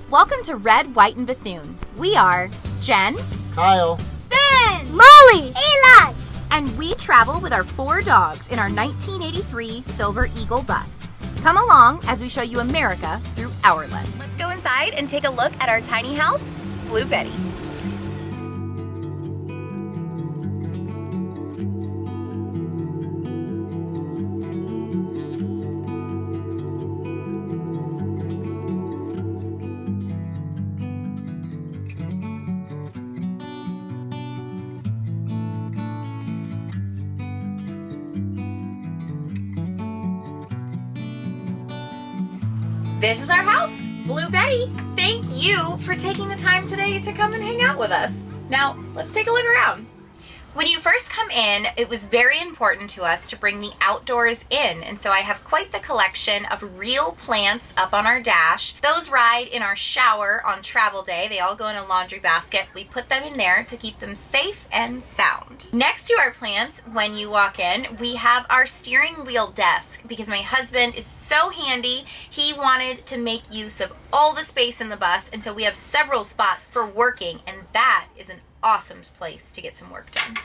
Welcome to Red, White, and Bethune. We are Jen, Kyle, Ben, Molly, Eli, and we travel with our 4 dogs in our 1983 Silver Eagle bus. Come along as we show you America through our lens. Let's go inside and take a look at our tiny house, Blue Betty. This is our house, Blue Betty. Thank you for taking the time today to come and hang out with us. Now, let's take a look around. When you first come in, it was very important to us to bring the outdoors in, and so I have quite the collection of real plants up on our dash. Those ride in our shower on travel day. They all go in a laundry basket. We put them in there to keep them safe and sound. Next to our plants, when you walk in, we have our steering wheel desk because my husband is so handy. He wanted to make use of all the space in the bus, and so we have several spots for working, and that is an awesome place to get some work done.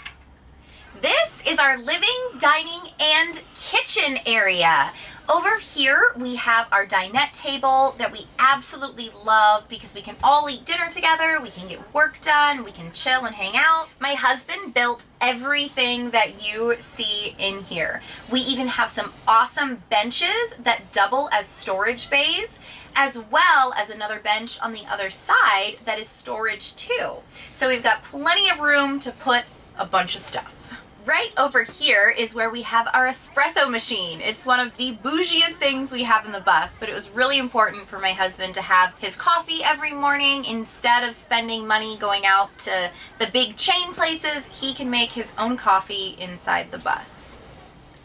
This is our living, dining, and kitchen area. Over here, we have our dinette table that we absolutely love because we can all eat dinner together, we can get work done, we can chill and hang out. My husband built everything that you see in here. We even have some awesome benches that double as storage bays, as well as another bench on the other side that is storage too. So we've got plenty of room to put a bunch of stuff. Right over here is where we have our espresso machine. It's one of the bougiest things we have in the bus, but it was really important for my husband to have his coffee every morning. Instead of spending money going out to the big chain places, he can make his own coffee inside the bus.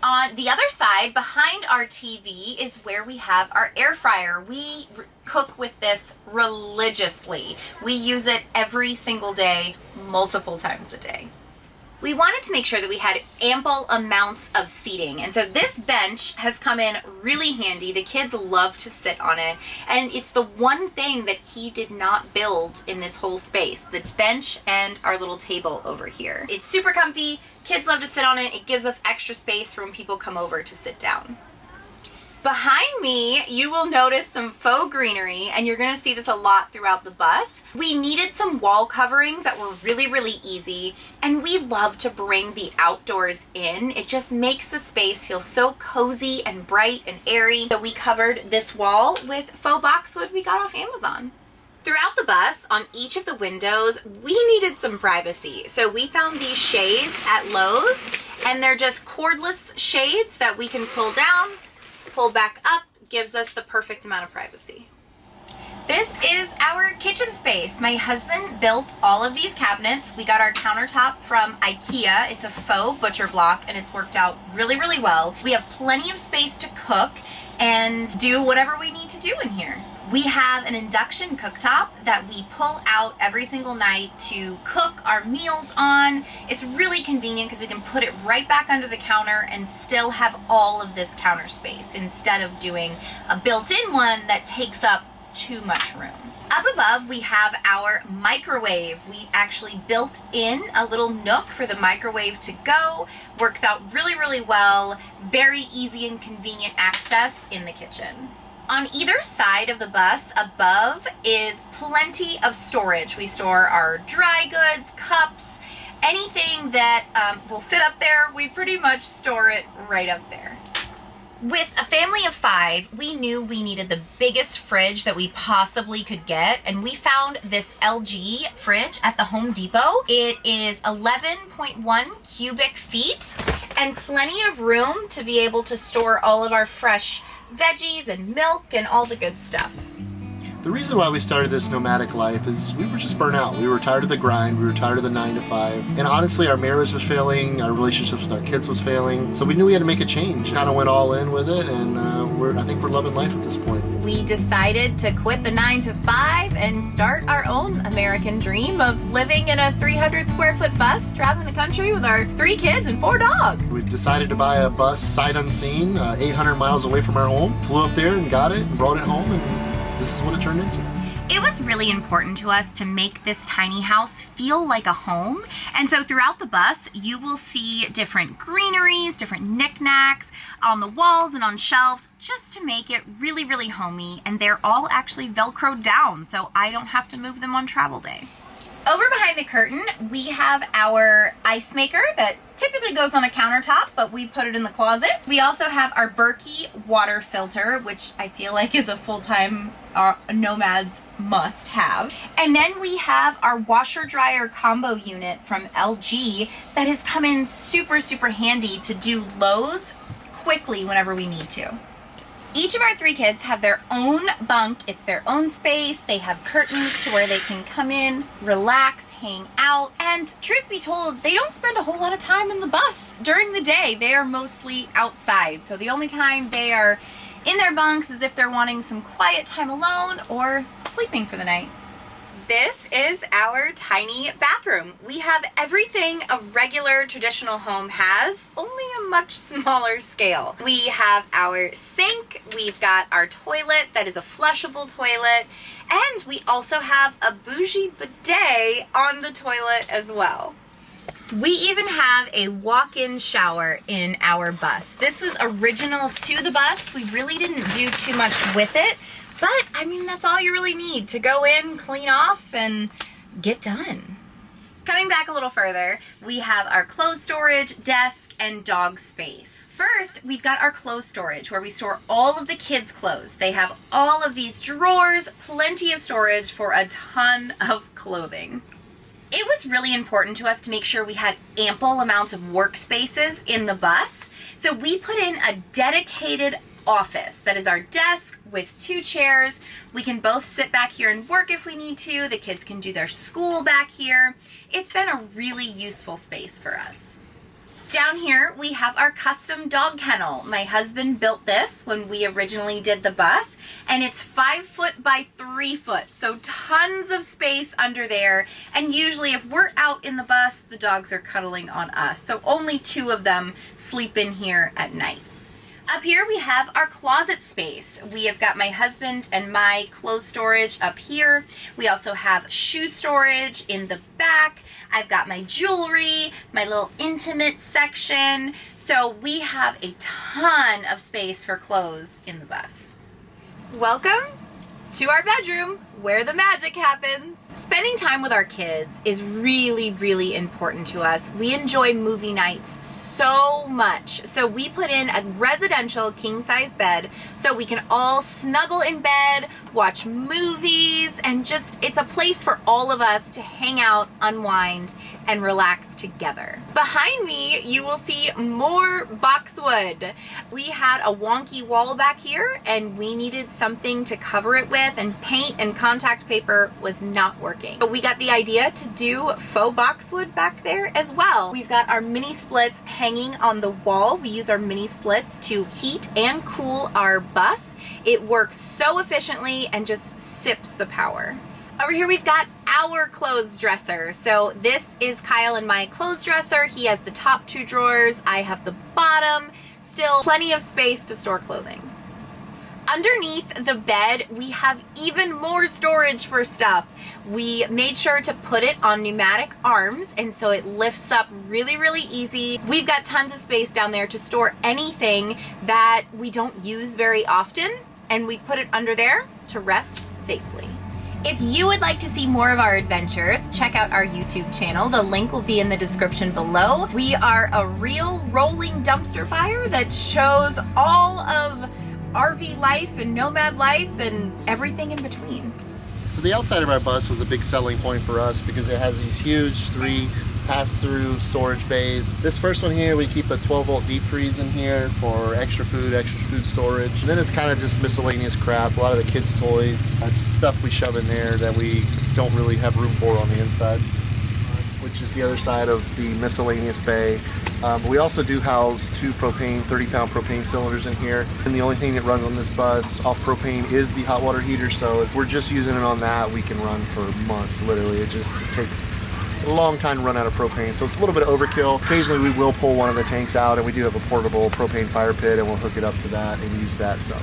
On the other side, behind our TV, is where we have our air fryer. We cook with this religiously. We use it every single day, multiple times a day. We wanted to make sure that we had ample amounts of seating, and so this bench has come in really handy. The kids love to sit on it, and it's the one thing that he did not build in this whole space, the bench and our little table over here. It's super comfy, kids love to sit on it, it gives us extra space for when people come over to sit down. Behind me, you will notice some faux greenery, and you're gonna see this a lot throughout the bus. We needed some wall coverings that were really, really easy, and we love to bring the outdoors in. It just makes the space feel so cozy and bright and airy. So we covered this wall with faux boxwood we got off Amazon. Throughout the bus, on each of the windows, we needed some privacy. So we found these shades at Lowe's, and they're just cordless shades that we can pull down, pull back up, gives us the perfect amount of privacy. This is our kitchen space. My husband built all of these cabinets. We got our countertop from IKEA. It's a faux butcher block, and it's worked out really, really well. We have plenty of space to cook and do whatever we need to do in here. We have an induction cooktop that we pull out every single night to cook our meals on. It's really convenient because we can put it right back under the counter and still have all of this counter space instead of doing a built-in one that takes up too much room. Up above, we have our microwave. We actually built in a little nook for the microwave to go. Works out really, really well. Very easy and convenient access in the kitchen. On either side of the bus above is plenty of storage. We store our dry goods, cups, anything that will fit up there. We pretty much store it right up there. With a family of 5, we knew we needed the biggest fridge that we possibly could get, and we found this LG fridge at the Home Depot. It is 11.1 cubic feet and plenty of room to be able to store all of our fresh veggies and milk and all the good stuff. The reason why we started this nomadic life is we were just burnt out. We were tired of the grind, we were tired of the 9 to 5, and honestly our marriage was failing, our relationships with our kids was failing, so we knew we had to make a change. Kind of went all in with it, and I think we're loving life at this point. We decided to quit the 9 to 5 and start our own American dream of living in a 300 square foot bus, traveling the country with our 3 kids and 4 dogs. We decided to buy a bus sight unseen, 800 miles away from our home, flew up there and got it and brought it home, and this is what it turned into. It was really important to us to make this tiny house feel like a home. And so throughout the bus, you will see different greeneries, different knickknacks on the walls and on shelves, just to make it really, really homey. And they're all actually Velcroed down, so I don't have to move them on travel day. Over behind the curtain, we have our ice maker that typically goes on a countertop, but we put it in the closet. We also have our Berkey water filter, which I feel like is a full-time nomad's must have. And then we have our washer dryer combo unit from LG that has come in super, super handy to do loads quickly whenever we need to. Each of our 3 kids have their own bunk. It's their own space. They have curtains to where they can come in, relax, hang out. And truth be told, they don't spend a whole lot of time in the bus during the day. They are mostly outside. So the only time they are in their bunks is if they're wanting some quiet time alone or sleeping for the night. This is our tiny bathroom. We have everything a regular traditional home has, only a much smaller scale. We have our sink, we've got our toilet that is a flushable toilet, and we also have a bougie bidet on the toilet as well. We even have a walk-in shower in our bus. This was original to the bus. We really didn't do too much with it. But, I mean, that's all you really need to go in, clean off, and get done. Coming back a little further, we have our clothes storage, desk, and dog space. First, we've got our clothes storage where we store all of the kids' clothes. They have all of these drawers, plenty of storage for a ton of clothing. It was really important to us to make sure we had ample amounts of workspaces in the bus. So we put in a dedicated office that is our desk with 2 chairs. We can both sit back here and work if we need to. The kids can do their school back here. It's been a really useful space for us. Down here we have our custom dog kennel. My husband built this when we originally did the bus, and it's 5 foot by 3 foot, so tons of space under there. And usually if we're out in the bus, the dogs are cuddling on us, so only 2 of them sleep in here at night. Up here we have our closet space. We have got my husband and my clothes storage up here. We also have shoe storage in the back. I've got my jewelry, my little intimate section. So we have a ton of space for clothes in the bus. Welcome to our bedroom where the magic happens. Spending time with our kids is really, really important to us. We enjoy movie nights so much. So we put in a residential king-size bed so we can all snuggle in bed, watch movies, and just, it's a place for all of us to hang out, unwind, and relax together. Behind me, you will see more boxwood. We had a wonky wall back here and we needed something to cover it with, and paint and contact paper was not working. But we got the idea to do faux boxwood back there as well. We've got our mini splits hanging on the wall. We use our mini splits to heat and cool our bus. It works so efficiently and just sips the power. Over here we've got our clothes dresser. So this is Kyle and my clothes dresser. He has the top 2 drawers. I have the bottom. Still plenty of space to store clothing. Underneath the bed, we have even more storage for stuff. We made sure to put it on pneumatic arms, and so it lifts up really, really easy. We've got tons of space down there to store anything that we don't use very often, and we put it under there to rest safely. If you would like to see more of our adventures, check out our YouTube channel. The link will be in the description below. We are a real rolling dumpster fire that shows all of RV life and nomad life and everything in between. So the outside of our bus was a big selling point for us because it has these huge 3 pass-through storage bays. This first one here, we keep a 12-volt deep freeze in here for extra food storage. And then it's kind of just miscellaneous crap, a lot of the kids' toys, just stuff we shove in there that we don't really have room for on the inside, which is the other side of the miscellaneous bay. We also do house 2 propane, 30-pound propane cylinders in here. And the only thing that runs on this bus off propane is the hot water heater. So if we're just using it on that, we can run for months, literally. It takes a long time to run out of propane. So it's a little bit of overkill. Occasionally we will pull one of the tanks out, and we do have a portable propane fire pit, and we'll hook it up to that and use that some.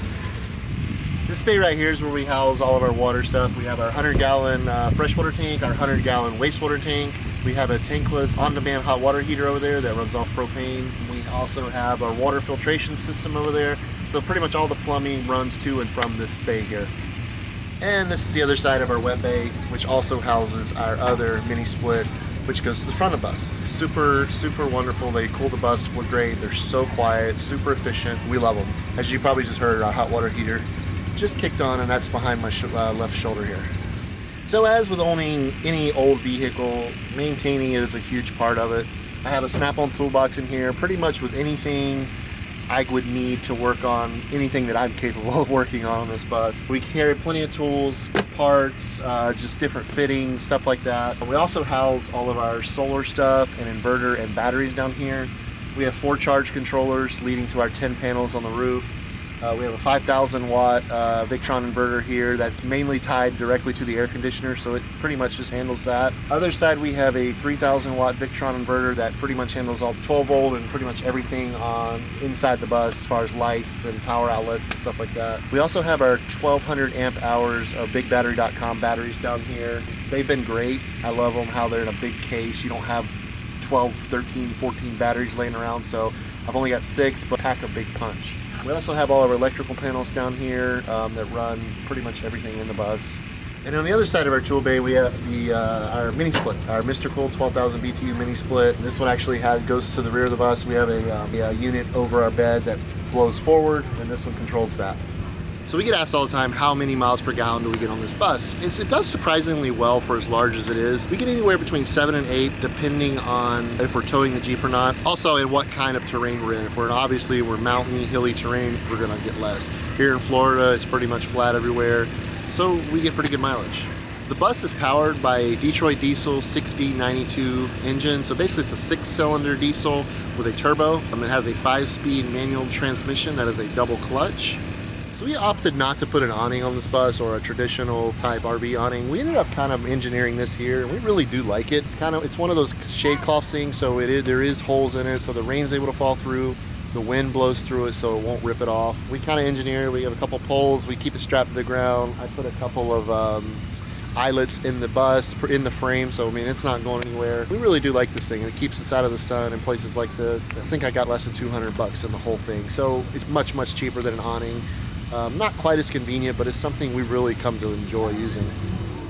This bay right here is where we house all of our water stuff. We have our 100-gallon freshwater tank, our 100-gallon wastewater tank. We have a tankless on-demand hot water heater over there that runs off propane. We also have our water filtration system over there. So pretty much all the plumbing runs to and from this bay here. And this is the other side of our wet bay, which also houses our other mini split, which goes to the front of the bus. Super, super wonderful. They cool the bus with great. They're so quiet, super efficient. We love them. As you probably just heard, our hot water heater just kicked on, and that's behind my left shoulder here. So as with owning any old vehicle, maintaining it is a huge part of it. I have a snap-on toolbox in here, pretty much with anything I would need to work on, anything that I'm capable of working on this bus. We carry plenty of tools, parts, just different fittings, stuff like that. We also house all of our solar stuff and inverter and batteries down here. We have 4 charge controllers leading to our 10 panels on the roof. We have a 5,000 watt Victron inverter here that's mainly tied directly to the air conditioner, so it pretty much just handles that. Other side, we have a 3,000 watt Victron inverter that pretty much handles all the 12 volt and pretty much everything on inside the bus as far as lights and power outlets and stuff like that. We also have our 1200 amp hours of BigBattery.com batteries down here. They've been great. I love them, how they're in a big case. You don't have 12, 13, 14 batteries laying around, so I've only got 6, but pack a big punch. We also have all of our electrical panels down here that run pretty much everything in the bus. And on the other side of our tool bay, we have our mini split, our Mr. Cool 12,000 BTU mini split. This one actually goes to the rear of the bus. We have a unit over our bed that blows forward, and this one controls that. So we get asked all the time, how many miles per gallon do we get on this bus? It does surprisingly well for as large as it is. We get anywhere between 7 and 8, depending on if we're towing the Jeep or not. Also, in what kind of terrain we're in. If we're mountainy, hilly terrain, we're gonna get less. Here in Florida, it's pretty much flat everywhere, so we get pretty good mileage. The bus is powered by a Detroit diesel 6V92 engine. So basically it's a 6-cylinder diesel with a turbo. It has a 5-speed manual transmission that is a double clutch. So we opted not to put an awning on this bus, or a traditional type RV awning. We ended up kind of engineering this here, and we really do like it. It's one of those shade cloth things, so there is holes in it, so the rain's able to fall through. The wind blows through it, so it won't rip it off. We kind of engineer. We have a couple poles. We keep it strapped to the ground. I put a couple of eyelets in the bus, in the frame, so I mean it's not going anywhere. We really do like this thing, and it keeps us out of the sun in places like this. I think I got less than $200 in the whole thing, so it's much, much cheaper than an awning. Not quite as convenient, but it's something we've really come to enjoy using.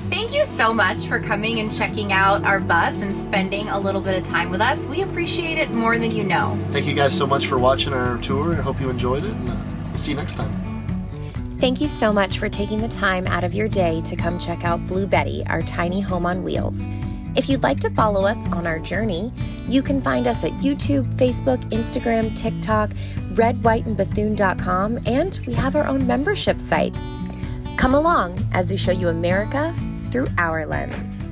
Thank you so much for coming and checking out our bus and spending a little bit of time with us. We appreciate it more than you know. Thank you guys so much for watching our tour, and I hope you enjoyed it, and we'll see you next time. Thank you so much for taking the time out of your day to come check out Blue Betty, our tiny home on wheels. If you'd like to follow us on our journey, you can find us at YouTube, Facebook, Instagram, TikTok, redwhiteandbethune.com, and we have our own membership site. Come along as we show you America through our lens.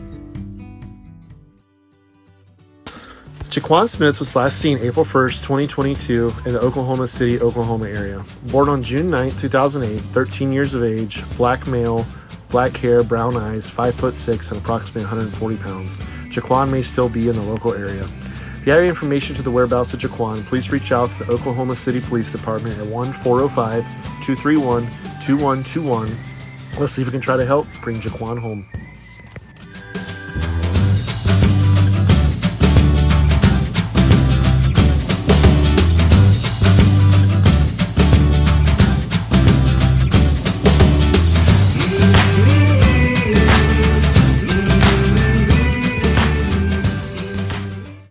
Jaquan Smith was last seen April 1st, 2022 in the Oklahoma City, Oklahoma area. Born on June 9th, 2008, 13 years of age, black male, black hair, brown eyes, 5'6", and approximately 140 pounds. Jaquan may still be in the local area. If you have any information to the whereabouts of Jaquan, please reach out to the Oklahoma City Police Department at 1-405-231-2121. Let's see if we can try to help bring Jaquan home.